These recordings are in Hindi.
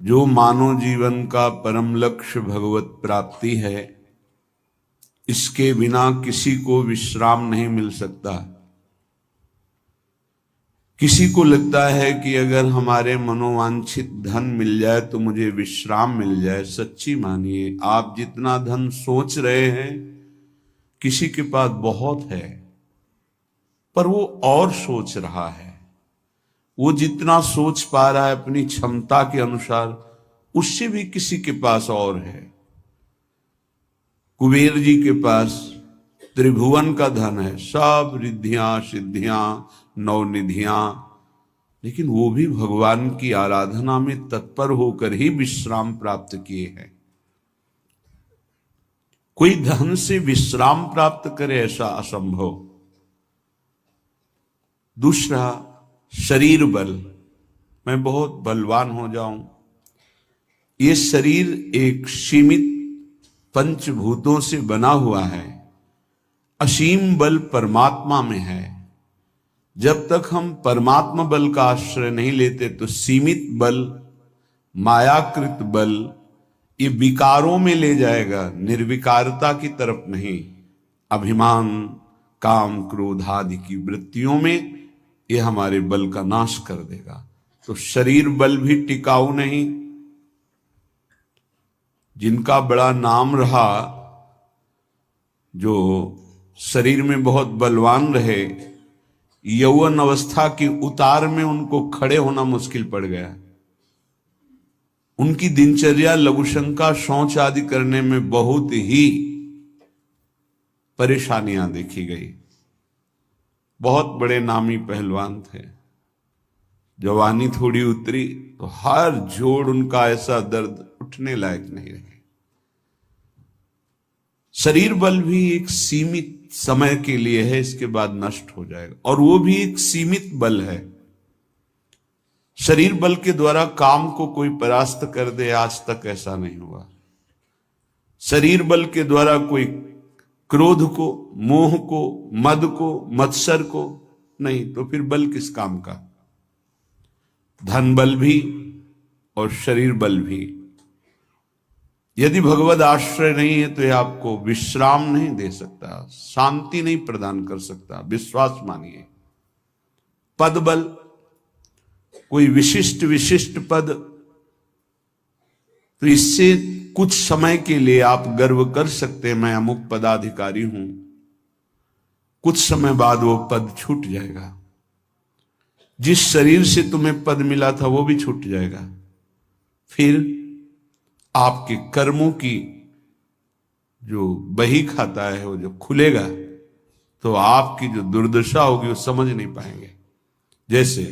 जो मानव जीवन का परम लक्ष्य भगवत प्राप्ति है, इसके बिना किसी को विश्राम नहीं मिल सकता। किसी को लगता है कि अगर हमारे मनोवांछित धन मिल जाए तो मुझे विश्राम मिल जाए। सच्ची मानिए, आप जितना धन सोच रहे हैं किसी के पास बहुत है, पर वो और सोच रहा है। वो जितना सोच पा रहा है अपनी क्षमता के अनुसार, उससे भी किसी के पास और है। कुबेर जी के पास त्रिभुवन का धन है, सब रिद्धियां सिद्धियां नवनिधियां, लेकिन वो भी भगवान की आराधना में तत्पर होकर ही विश्राम प्राप्त किए हैं। कोई धन से विश्राम प्राप्त करे ऐसा असंभव। दूसरा, शरीर बल, मैं बहुत बलवान हो जाऊं। ये शरीर एक सीमित पंचभूतों से बना हुआ है। असीम बल परमात्मा में है। जब तक हम परमात्मा बल का आश्रय नहीं लेते तो सीमित बल, मायाकृत बल, ये विकारों में ले जाएगा, निर्विकारता की तरफ नहीं। अभिमान, काम, क्रोध आदि की वृत्तियों में ये हमारे बल का नाश कर देगा। तो शरीर बल भी टिकाऊ नहीं। जिनका बड़ा नाम रहा, जो शरीर में बहुत बलवान रहे, यौवन अवस्था की उतार में उनको खड़े होना मुश्किल पड़ गया। उनकी दिनचर्या लघुशंका, शौच आदि करने में बहुत ही परेशानियां देखी गई। बहुत बड़े नामी पहलवान थे। जवानी थोड़ी उतरी तो हर जोड़ उनका ऐसा दर्द, उठने लायक नहीं रहे। शरीर बल भी एक सीमित समय के लिए है, इसके बाद नष्ट हो जाएगा, और वो भी एक सीमित बल है। शरीर बल के द्वारा काम को कोई परास्त कर दे, आज तक ऐसा नहीं हुआ। शरीर बल के द्वारा कोई क्रोध को, मोह को, मद को, मत्सर को नहीं, तो फिर बल किस काम का। धन बल भी और शरीर बल भी, यदि भगवद आश्रय नहीं है तो यह आपको विश्राम नहीं दे सकता, शांति नहीं प्रदान कर सकता। विश्वास मानिए। पद बल, कोई विशिष्ट पद, तो इससे कुछ समय के लिए आप गर्व कर सकते हैं, मैं अमुक पदाधिकारी हूं। कुछ समय बाद वो पद छूट जाएगा। जिस शरीर से तुम्हें पद मिला था वो भी छूट जाएगा। फिर आपके कर्मों की जो बही खाता है वो जो खुलेगा, तो आपकी जो दुर्दशा होगी वो समझ नहीं पाएंगे। जैसे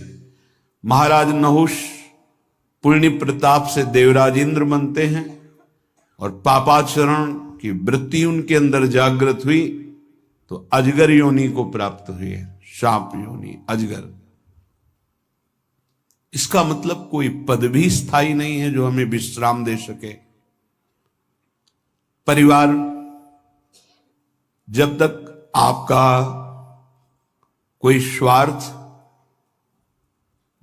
महाराज नहुष पुण्य प्रताप से देवराज इंद्र बनते हैं, और पापाचरण की वृत्ति उनके अंदर जागृत हुई तो अजगर योनि को प्राप्त हुई है। सांप योनि, अजगर। इसका मतलब कोई पद भी स्थायी नहीं है जो हमें विश्राम दे सके। परिवार, जब तक आपका कोई स्वार्थ,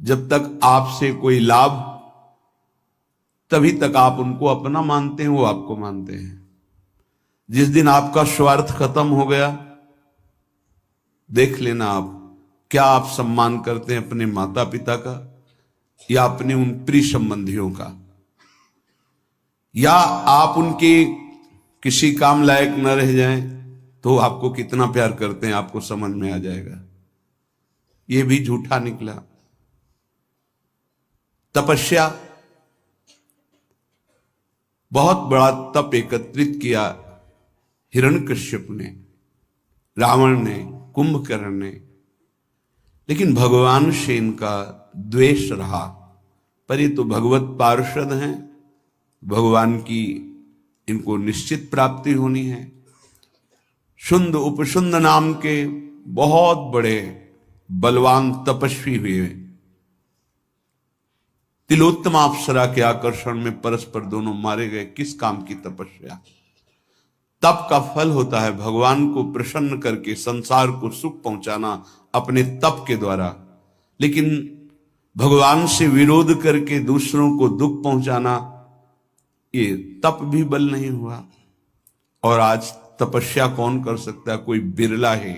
जब तक आपसे कोई लाभ, तभी तक आप उनको अपना मानते हैं, वो आपको मानते हैं। जिस दिन आपका स्वार्थ खत्म हो गया, देख लेना आप क्या आप सम्मान करते हैं अपने माता पिता का, या अपने उन प्रिय संबंधियों का, या आप उनके किसी काम लायक न रह जाएं तो आपको कितना प्यार करते हैं, आपको समझ में आ जाएगा। ये भी झूठा निकला। तपस्या, बहुत बड़ा तप एकत्रित किया हिरण्यकश्यप ने, रावण ने, कुंभकर्ण ने, लेकिन भगवान से इनका द्वेष रहा। पर ये तो भगवत पार्षद हैं, भगवान की इनको निश्चित प्राप्ति होनी है। शुंद उपशुंद नाम के बहुत बड़े बलवान तपस्वी हुए। तिलोत्तमा अप्सरा के आकर्षण में परस्पर दोनों मारे गए। किस काम की तपस्या। तप का फल होता है भगवान को प्रसन्न करके संसार को सुख पहुंचाना अपने तप के द्वारा। लेकिन भगवान से विरोध करके दूसरों को दुख पहुंचाना, ये तप भी बल नहीं हुआ। और आज तपस्या कौन कर सकता है? कोई बिरला है।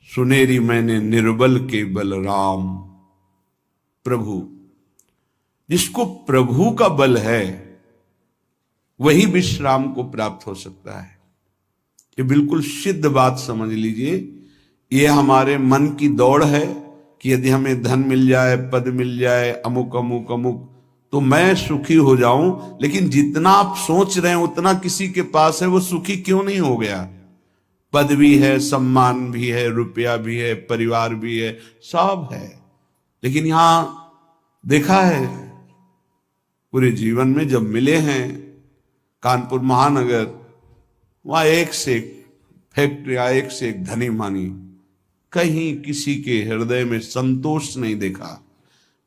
सुनेरी मैंने निर्बल के बल राम। प्रभु, जिसको प्रभु का बल है वही विश्राम को प्राप्त हो सकता है। ये बिल्कुल सिद्ध बात समझ लीजिए। ये हमारे मन की दौड़ है कि यदि हमें धन मिल जाए, पद मिल जाए, अमुक अमुक अमुक, तो मैं सुखी हो जाऊं। लेकिन जितना आप सोच रहे हैं उतना किसी के पास है, वो सुखी क्यों नहीं हो गया? पद भी है, सम्मान भी है, रुपया भी है, परिवार भी है, सब है, लेकिन यहां देखा है पूरे जीवन में जब मिले हैं कानपुर महानगर, वहां एक से एक फैक्ट्रियां, एक से एक धनी मानी, कहीं किसी के हृदय में संतोष नहीं देखा,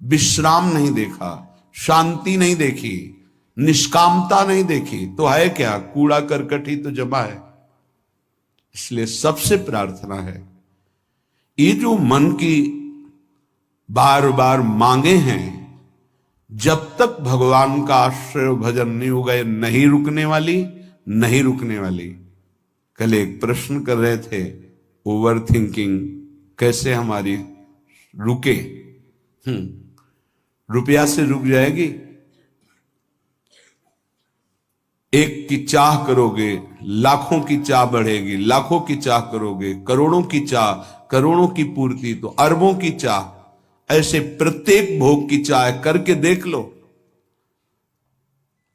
विश्राम नहीं देखा, शांति नहीं देखी, निष्कामता नहीं देखी। तो है क्या? कूड़ा करकट ही तो जमा है। इसलिए सबसे प्रार्थना है, ये जो मन की बार बार मांगे हैं, जब तक भगवान का आश्रय भजन नहीं होगा, ये नहीं रुकने वाली, नहीं रुकने वाली। कल एक प्रश्न कर रहे थे, ओवर थिंकिंग कैसे हमारी रुके? रुपया से रुक जाएगी? एक की चाह करोगे, लाखों की चाह बढ़ेगी, लाखों की चाह करोगे, करोड़ों की चाह, करोड़ों की पूर्ति, तो अरबों की चाह, ऐसे प्रत्येक भोग की चाह करके देख लो,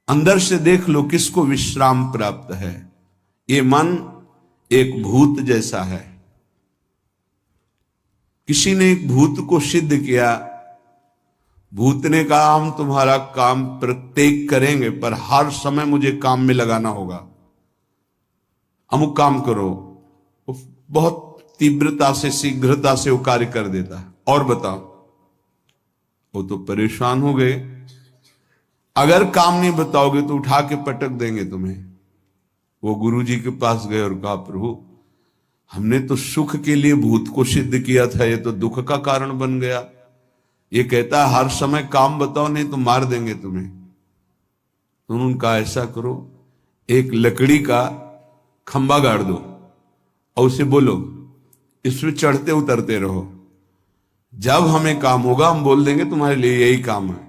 अंदर से देख लो किसको विश्राम प्राप्त है। ये मन एक भूत जैसा है। किसी ने एक भूत को सिद्ध किया, भूत ने कहा हम तुम्हारा काम प्रत्येक करेंगे, पर हर समय मुझे काम में लगाना होगा, अमुक काम करो। बहुत तीव्रता से, शीघ्रता से वो कार्य कर देता है। और बताओ, वो तो परेशान हो गए। अगर काम नहीं बताओगे तो उठा के पटक देंगे तुम्हें। वो गुरु जी के पास गए और कहा, प्रभु हमने तो सुख के लिए भूत को सिद्ध किया था, ये तो दुख का कारण बन गया। ये कहता है हर समय काम बताओ, नहीं तो मार देंगे तुम्हें। तो उन्होंने कहा ऐसा करो, एक लकड़ी का खंबा गाड़ दो और उसे बोलो इसमें चढ़ते उतरते रहो, जब हमें काम होगा हम बोल देंगे तुम्हारे लिए यही काम है।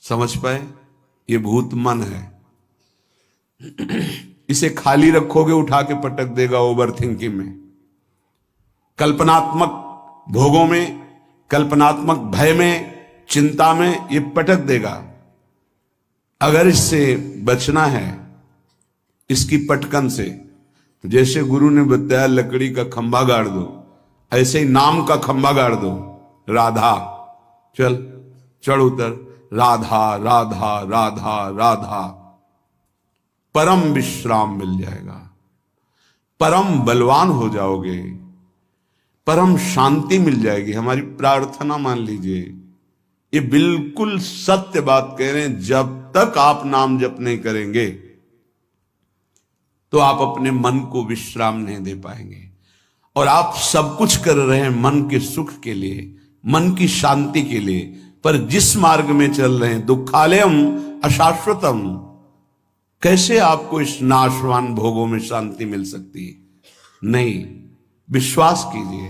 समझ पाए? ये भूत मन है। इसे खाली रखोगे उठा के पटक देगा ओवर थिंकिंग में, कल्पनात्मक भोगों में, कल्पनात्मक भय में, चिंता में, ये पटक देगा। अगर इससे बचना है, इसकी पटकन से, तो जैसे गुरु ने बताया लकड़ी का खंभा गाड़ दो, ऐसे ही नाम का खंभा गाड़ दो। राधा, चल चढ़ उतर, राधा राधा राधा राधा, परम विश्राम मिल जाएगा, परम बलवान हो जाओगे, परम शांति मिल जाएगी। हमारी प्रार्थना मान लीजिए, ये बिल्कुल सत्य बात कह रहे हैं। जब तक आप नाम जप नहीं करेंगे तो आप अपने मन को विश्राम नहीं दे पाएंगे। और आप सब कुछ कर रहे हैं मन के सुख के लिए, मन की शांति के लिए, पर जिस मार्ग में चल रहे हैं दुखालयम अशाश्वतम, कैसे आपको इस नाशवान भोगों में शांति मिल सकती है? नहीं, विश्वास कीजिए,